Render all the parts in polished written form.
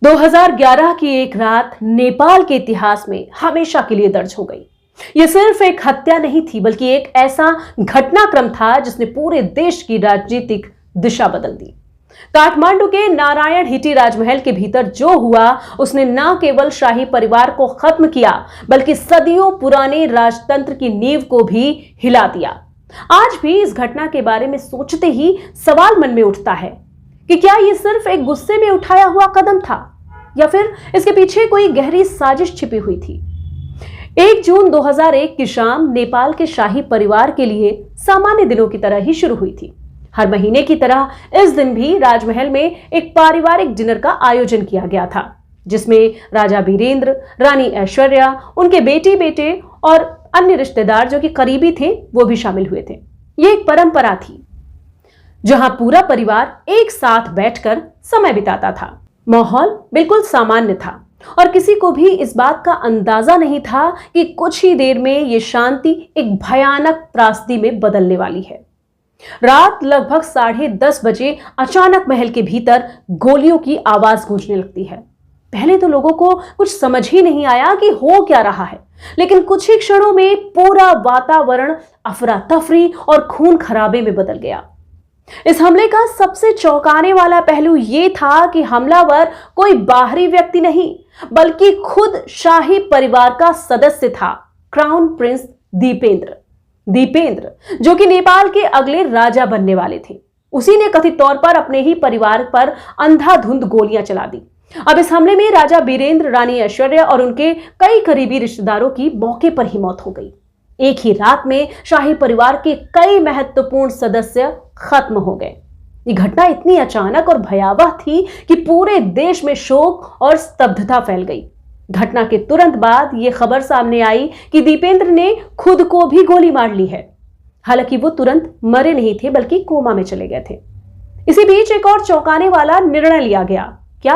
2011 की एक रात नेपाल के इतिहास में हमेशा के लिए दर्ज हो गई। यह सिर्फ एक हत्या नहीं थी, बल्कि एक ऐसा घटनाक्रम था जिसने पूरे देश की राजनीतिक दिशा बदल दी। काठमांडू के नारायण हिटी राजमहल के भीतर जो हुआ, उसने न केवल शाही परिवार को खत्म किया, बल्कि सदियों पुराने राजतंत्र की नींव को भी हिला दिया। आज भी इस घटना के बारे में सोचते ही सवाल मन में उठता है कि क्या यह सिर्फ एक गुस्से में उठाया हुआ कदम था, या फिर इसके पीछे कोई गहरी साजिश छिपी हुई थी। 1 जून 2001 की शाम नेपाल के शाही परिवार के लिए सामान्य दिनों की तरह ही शुरू हुई थी। हर महीने की तरह इस दिन भी राजमहल में एक पारिवारिक डिनर का आयोजन किया गया था, जिसमें राजा वीरेंद्र, रानी ऐश्वर्या, उनके बेटे और अन्य रिश्तेदार जो कि करीबी थे वो भी शामिल हुए थे। ये एक परंपरा थी जहां पूरा परिवार एक साथ बैठकर समय बिताता था। माहौल बिल्कुल सामान्य था और किसी को भी इस बात का अंदाजा नहीं था कि कुछ ही देर में यह शांति एक भयानक त्रासदी में बदलने वाली है। रात लगभग 10:30 बजे अचानक महल के भीतर गोलियों की आवाज गूंजने लगती है। पहले तो लोगों को कुछ समझ ही नहीं आया कि हो क्या रहा है, लेकिन कुछ ही क्षणों में पूरा वातावरण अफरा तफरी और खून खराबे में बदल गया। इस हमले का सबसे चौंकाने वाला पहलू यह था कि हमलावर कोई बाहरी व्यक्ति नहीं, बल्कि खुद शाही परिवार का सदस्य था, क्राउन प्रिंस दीपेंद्र, जो कि नेपाल के अगले राजा बनने वाले थे। उसी ने कथित तौर पर अपने ही परिवार पर अंधाधुंध गोलियां चला दी। अब इस हमले में राजा वीरेंद्र, रानी ऐश्वर्या और उनके कई करीबी रिश्तेदारों की मौके पर ही मौत हो गई। एक ही रात में शाही परिवार के कई महत्वपूर्ण सदस्य खत्म हो गए। ये घटना इतनी अचानक और भयावह थी कि पूरे देश में शोक और स्तब्धता फैल गई। घटना के तुरंत बाद यह खबर सामने आई कि दीपेंद्र ने खुद को भी गोली मार ली है। हालांकि वो तुरंत मरे नहीं थे, बल्कि कोमा में चले गए थे। इसी बीच एक और चौंकाने वाला निर्णय लिया गया। क्या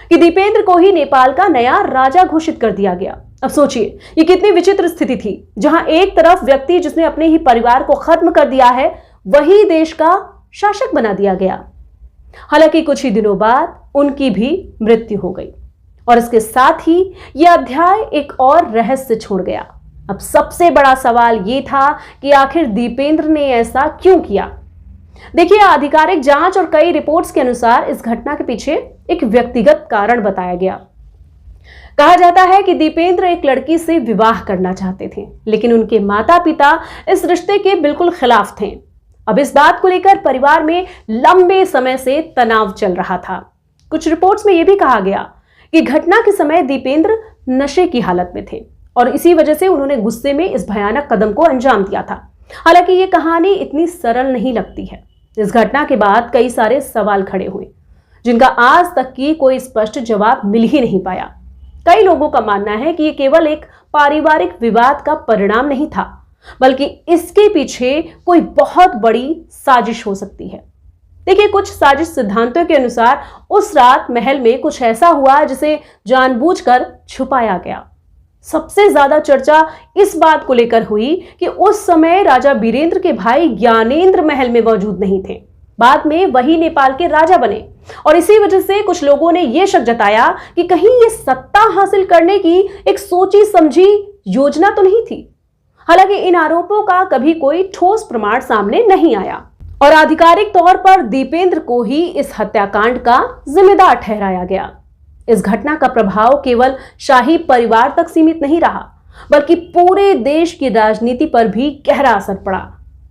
कि दीपेंद्र को ही नेपाल का नया राजा घोषित कर दिया गया। अब सोचिए, ये कितनी विचित्र स्थिति थी, जहां एक तरफ व्यक्ति जिसने अपने ही परिवार को खत्म कर दिया है, वही देश का शासक बना दिया गया। हालांकि कुछ ही दिनों बाद उनकी भी मृत्यु हो गई और इसके साथ ही यह अध्याय एक और रहस्य छोड़ गया। अब सबसे बड़ा सवाल यह था कि आखिर दीपेंद्र ने ऐसा क्यों किया। देखिए, आधिकारिक जांच और कई रिपोर्ट्स के अनुसार इस घटना के पीछे एक व्यक्तिगत कारण बताया गया। कहा जाता है कि दीपेंद्र एक लड़की से विवाह करना चाहते थे, लेकिन उनके माता पिता इस रिश्ते के बिल्कुल खिलाफ थे। अब इस बात को लेकर परिवार में लंबे समय से तनाव चल रहा था। कुछ रिपोर्ट्स में यह भी कहा गया कि घटना के समय दीपेंद्र नशे की हालत में थे और इसी वजह से उन्होंने गुस्से में इस भयानक कदम को अंजाम दिया था। हालांकि ये कहानी इतनी सरल नहीं लगती है। इस घटना के बाद कई सारे सवाल खड़े हुए, जिनका आज तक की कोई स्पष्ट जवाब मिल ही नहीं पाया। कई लोगों का मानना है कि यह केवल एक पारिवारिक विवाद का परिणाम नहीं था, बल्कि इसके पीछे कोई बहुत बड़ी साजिश हो सकती है। देखिए, कुछ साजिश सिद्धांतों के अनुसार उस रात महल में कुछ ऐसा हुआ जिसे जानबूझकर छुपाया गया। सबसे ज्यादा चर्चा इस बात को लेकर हुई कि उस समय राजा वीरेंद्र के भाई ज्ञानेंद्र महल में मौजूद नहीं थे। बाद में वही नेपाल के राजा बने और इसी वजह से कुछ लोगों ने यह शक जताया कि कहीं ये सत्ता हासिल करने की एक सोची समझी योजना तो नहीं थी। हालांकि इन आरोपों का कभी कोई ठोस प्रमाण सामने नहीं आया और आधिकारिक तौर पर दीपेंद्र को ही इस हत्याकांड का जिम्मेदार ठहराया गया। इस घटना का प्रभाव केवल शाही परिवार तक सीमित नहीं रहा, बल्कि पूरे देश की राजनीति पर भी गहरा असर पड़ा।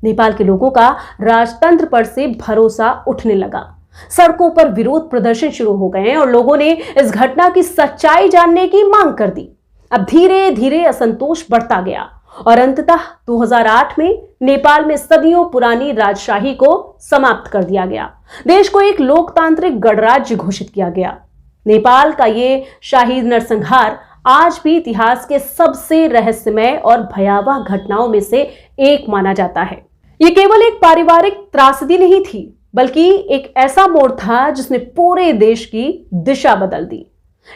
नेपाल के लोगों का राजतंत्र पर से भरोसा उठने लगा। सड़कों पर विरोध प्रदर्शन शुरू हो गए और लोगों ने इस घटना की सच्चाई जानने की मांग कर दी। अब धीरे धीरे असंतोष बढ़ता गया और अंततः 2008 में नेपाल में सदियों पुरानी राजशाही को समाप्त कर दिया गया। देश को एक लोकतांत्रिक गणराज्य घोषित किया गया। नेपाल का ये शाही नरसंहार आज भी इतिहास के सबसे रहस्यमय और भयावह घटनाओं में से एक माना जाता है। ये केवल एक पारिवारिक त्रासदी नहीं थी, बल्कि एक ऐसा मोड़ था जिसने पूरे देश की दिशा बदल दी।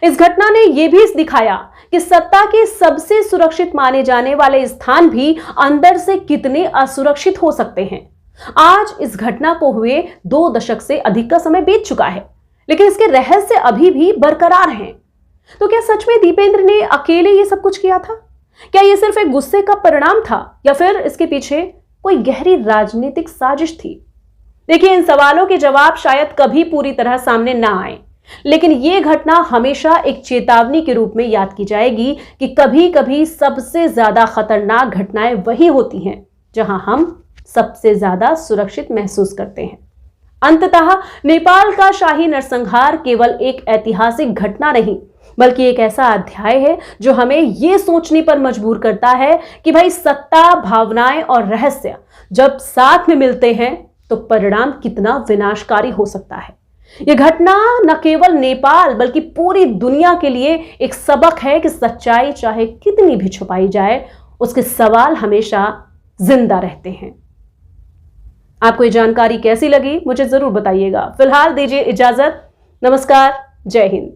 इस घटना ने यह भी दिखाया कि सत्ता के सबसे सुरक्षित माने जाने वाले स्थान भी अंदर से कितने असुरक्षित हो सकते हैं। आज इस घटना को हुए 2 दशक से अधिक का समय बीत चुका है, लेकिन इसके रहस्य अभी भी बरकरार हैं। तो क्या सच में दीपेंद्र ने अकेले ये सब कुछ किया था? क्या ये सिर्फ एक गुस्से का परिणाम था या फिर इसके पीछे कोई गहरी राजनीतिक साजिश थी? देखिए, इन सवालों के जवाब शायद कभी पूरी तरह सामने ना आए, लेकिन ये घटना हमेशा एक चेतावनी के रूप में याद की जाएगी कि कभी कभी सबसे ज्यादा खतरनाक घटनाएं वही होती हैं जहां हम सबसे ज्यादा सुरक्षित महसूस करते हैं। अंततः नेपाल का शाही नरसंहार केवल एक ऐतिहासिक घटना नहीं, बल्कि एक ऐसा अध्याय है जो हमें यह सोचने पर मजबूर करता है कि भाई, सत्ता, भावनाएं और रहस्य जब साथ में मिलते हैं तो परिणाम कितना विनाशकारी हो सकता है। यह घटना न केवल नेपाल बल्कि पूरी दुनिया के लिए एक सबक है कि सच्चाई चाहे कितनी भी छुपाई जाए, उसके सवाल हमेशा जिंदा रहते हैं। आपको ये जानकारी कैसी लगी मुझे जरूर बताइएगा। फिलहाल दीजिए इजाजत। नमस्कार, जय हिंद।